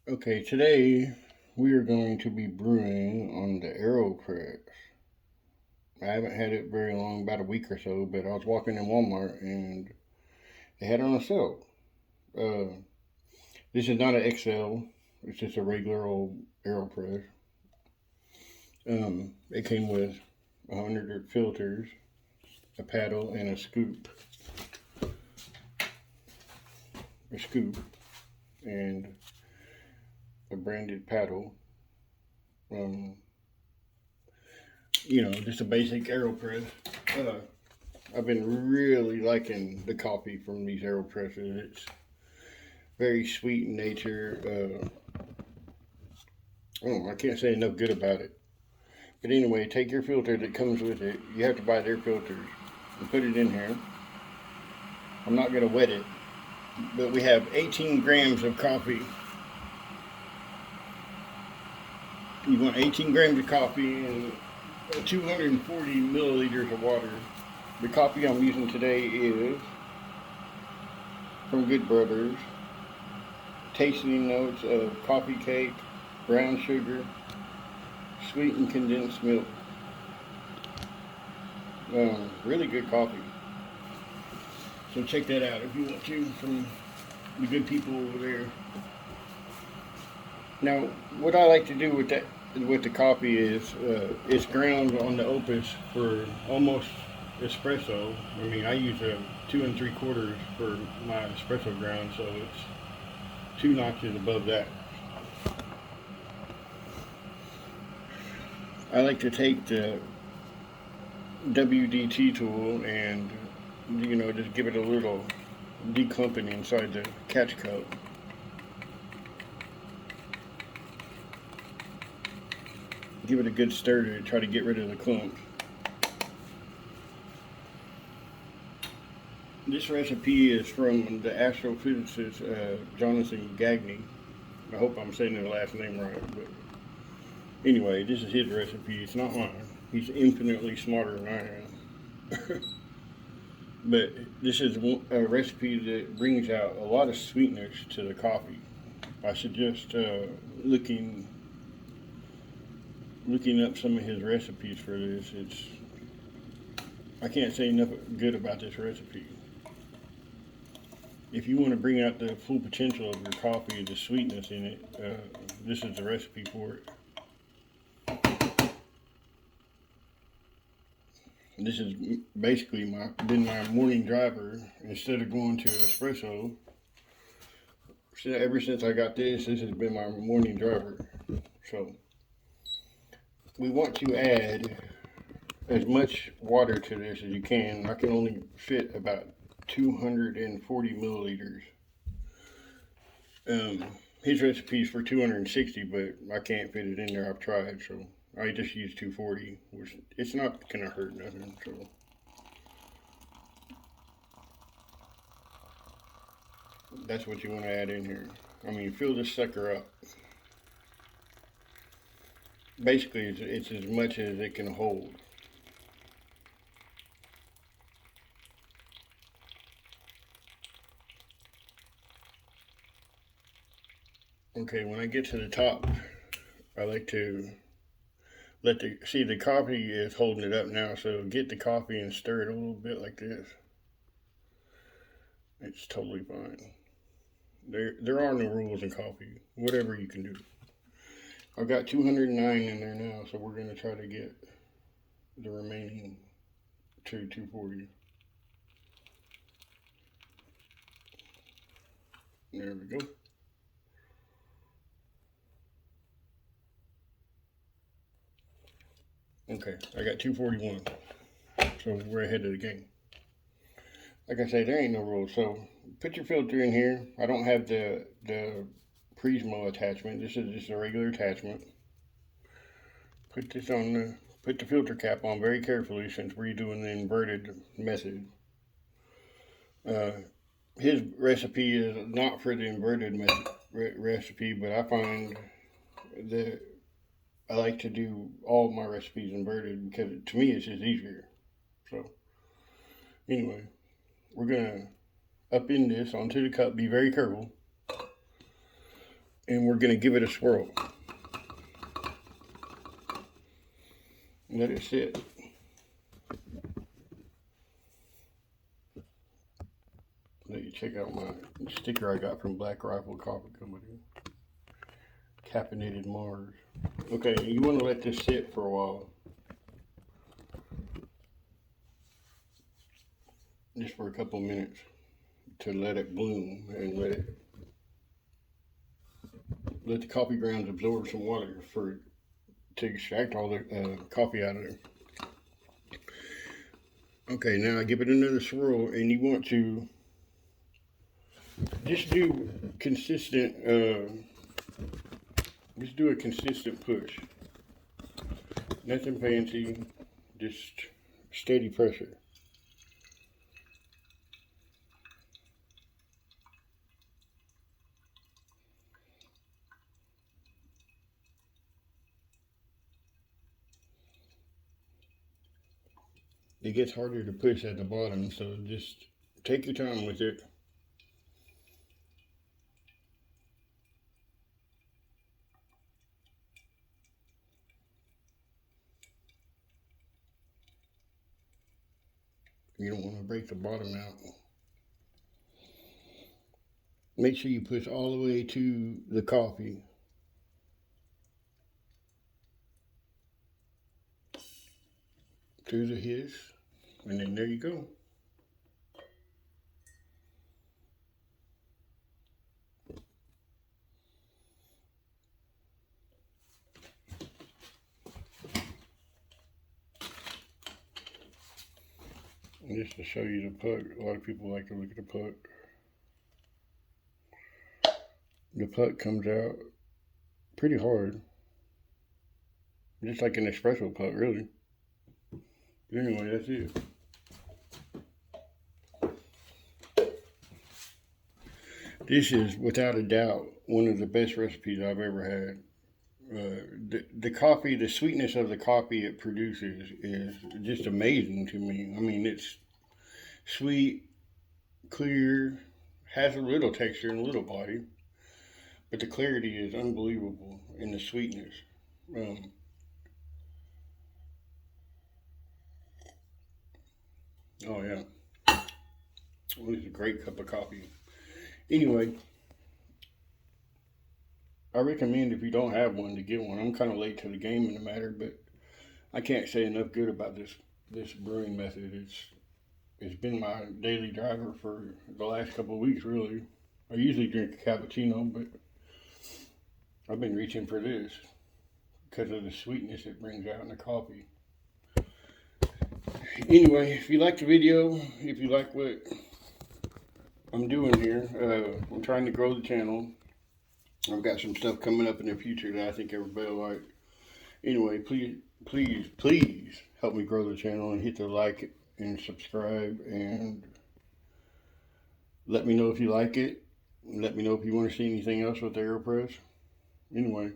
Okay, today we are going to be brewing on the Aeropress. I haven't had it very long, about a week or so, but I was walking in Walmart and they had it on a sale. Uh, this is not an XL, it's just a regular old Aeropress. It came with 100 filters, a paddle, and a scoop, and a branded paddle. Um, just a basic Aeropress. Uh, I've been really liking the coffee from these Aeropresses. It's very sweet in nature. I can't say enough good about it. But anyway, take your filter that comes with it. You have to buy their filters and put it in here. I'm not going to wet it, but we have 18 grams of coffee. You want 18 grams of coffee and 240 milliliters of water. The coffee I'm using today is from Good Brothers. Tasting notes of coffee cake, brown sugar, sweetened condensed milk. Really good coffee. So check that out if you want to from the good people over there. Now, what I like to do with the coffee is it's ground on the Opus for almost espresso. I mean, I use a 2 3/4 for my espresso ground, so it's two notches above that. I like to take the WDT tool and just give it a little declumping inside the catch cup. Give it a good stir to try to get rid of the clumps. This recipe is from the Astrophysicist Johnathan Gagne. I hope I'm saying the last name right, but anyway, this is his recipe. It's not mine. He's infinitely smarter than I am. But this is a recipe that brings out a lot of sweetness to the coffee. I suggest looking up some of his recipes for this. I can't say enough good about this recipe. If you want to bring out the full potential of your coffee, the sweetness in it, this is the recipe for it. This has basically been my morning driver. Instead of going to espresso, ever since I got this has been my morning driver. So we want to add as much water to this as you can. I can only fit about 240 milliliters. Um, his recipe is for 260, but I can't fit it in there. I've tried, so I just use 240, which it's not gonna hurt nothing. So that's what you want to add in here. I mean, fill this sucker up. Basically, it's as much as it can hold. Okay, when I get to the top, I like to the coffee is holding it up now, so get the coffee and stir it a little bit like this. It's totally fine. There are no rules in coffee. Whatever you can do. I've got 209 in there now, so we're gonna try to get the remaining to 240. There we go. Okay, I got 241, so we're ahead of the game. Like I say, there ain't no rules. So put your filter in here. I don't have the Prismo attachment. This is just a regular attachment. Put this on the Put the filter cap on very carefully since we're doing the inverted method. Uh, his recipe is not for the inverted method recipe, but I find that I like to do all of my recipes inverted because to me it's just easier. So anyway, we're gonna up in this onto the cup. Be very careful, and we're going to give it a swirl. Let it sit. Let you check out my sticker I got from Black Rifle Coffee Company. Caffeinated Mars. Okay, you want to let this sit for a while. Just for a couple minutes to let it bloom and let the coffee grounds absorb some water to extract all the coffee out of it. Okay, now I give it another swirl, and you want to just do consistent. Just do a consistent push. Nothing fancy, just steady pressure. It gets harder to push at the bottom, so just take your time with it. You don't want to break the bottom out. Make sure you push all the way to the coffee. Through the hiss, and then there you go. And just to show you the puck, a lot of people like to look at the puck. The puck comes out pretty hard. Just like an espresso puck, really. But anyway, that's it. This is, without a doubt, one of the best recipes I've ever had. The coffee, the sweetness of the coffee it produces is just amazing to me. I mean, it's sweet, clear, has a little texture and a little body, but the clarity is unbelievable in the sweetness. Oh yeah, well, it's a great cup of coffee. Anyway, I recommend if you don't have one to get one. I'm kind of late to the game in the matter, but I can't say enough good about this brewing method. It's been my daily driver for the last couple of weeks, really. I usually drink a cappuccino, but I've been reaching for this because of the sweetness it brings out in the coffee. Anyway, if you like the video, if you like what I'm doing here, I'm trying to grow the channel. I've got some stuff coming up in the future that I think everybody will like. Anyway, please help me grow the channel and hit the like and subscribe, and let me know if you like it. Let me know if you want to see anything else with Aeropress. Anyway,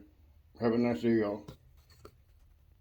have a nice day, y'all.